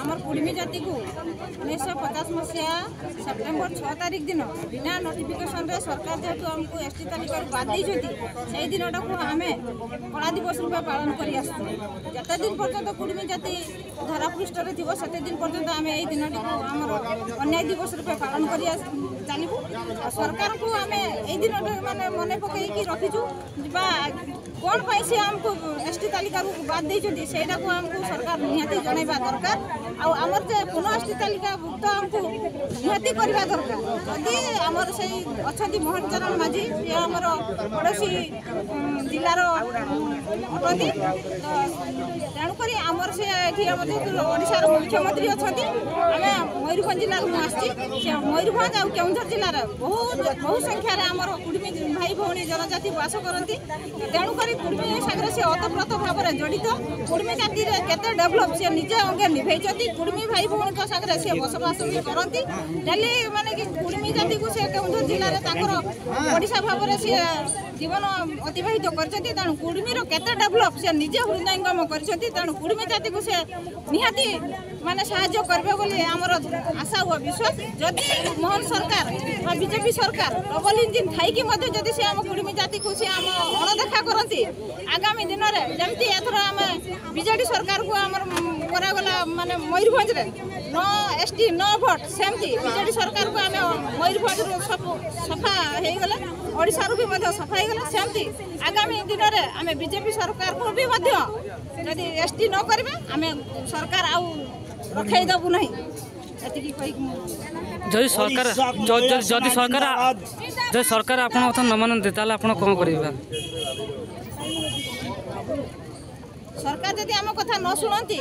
आमर कुर्मी जाति को 1950 मसीहा सेप्टेम्बर 6 तारिख दिन बिना नोटिफिकेशन रे सरकार जेहेतु आमको एसटी तालिका बाद से दिनटा को आम कला दिवस रूप पालन कर जिते दिन पर्यटन कुर्मी जाति धरापृष्ठ थी से दिन पर्यटन आम यही दिन आम अन्याय दिवस रूप पालन कर चलू सरकार को आम यही दिन मानने मन पकईकि रखीचु कौन पाई से आमको एसटी तालिका बाद देते सेटा को आमको सरकार निहाती जनइबा दरकार आमर जे पुनः एसटी तालिका भुक्त आमको निहाती करवा दरकार जदि आमर से अच्छा मोहन चरण माझी ये आमर पड़ोसी जिलार अटंती तेणुक आमर से ओडार मुख्यमंत्री अच्छा आम मयूरभंज जिला आसी मयूरभंज आ केउंझर जिलार बहु संख्यार आमर कुर्मी भाई भौणी जनजाति बास करती तेणुक कुर्मी सागर से ओतप्रोत भाव में जड़ित कुर्मी जाति केते डेभलप से निजे अंगे निभे कुर्मी भाई भौणी सागर से बसवास भी करती डेली माने कि कुर्मी जाति को से केउंझर जिले में ओडिशा भाव में सी जीवन अतिबाहित करछथि तेणु कुर्मीर केते डेभलप से निजे हृदयंगम करछथि तेणु कुर्मी जाति को से निहाती माने साहाय्य करबे बोली हमर आशा और विश्वास जदि मोहन सरकार बीजेपी सरकार डबल इंजिन थाई कि मध्य जदि से हम कुर्मी जाति को से हम अणदेखा करती आगामी दिन में जमती एथर आम बीजेडी सरकार को आमर करागला माने मयूरभंज रे नो एसटी नो भोट सेमती बीजेडी सरकार को आम मयूरभंज सफा हो गले ओडिशा भी सफा हो गले सेमती आगामी दिन में आम बीजेपी सरकार को भी जदि एसटी न करें आम सरकार आउ रखाई देबू नहीं जदि सरकार जदि सरकार आपन कथा न मानते ताले आपन कोन करिबा सरकार जदि आम कथा न शुणती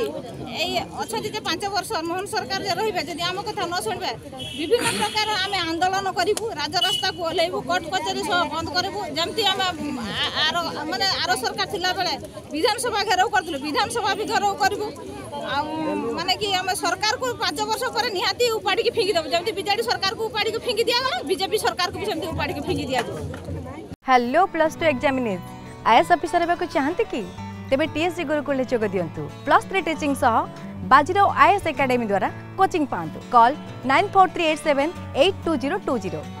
अच्छा 5 वर्ष मोहन सरकार रे जदि आम कथा न शुणबे विभिन्न प्रकार आम आंदोलन करूँ राजरास्ता को ओह्लैबू कोर्ट कचेरी सब बंद करूँ जमती आम माने आर सरकार थिला बेले विधानसभा घेराव करूँ विधानसभा भी घेराव करूँ माने कि आम सरकार को 5 वर्ष पर निहाती उपाड़ी की फिंगी देव जमती बीजेडी सरकार को उपाड़ी की फिंगी दिया बीजेपी सरकार को भी सेमती उपाड़ी की फिंगी दिया। हेलो +2 एग्जामिनीज आईएएस ऑफिसर हेबाकु चाहंती कि तेबे टीएससी गुरुकुल जोग दियंतु +3 टीचिंग सह बाजीराव आईएएस एकेडमी द्वारा कोचिंग पांतु कॉल 9438782020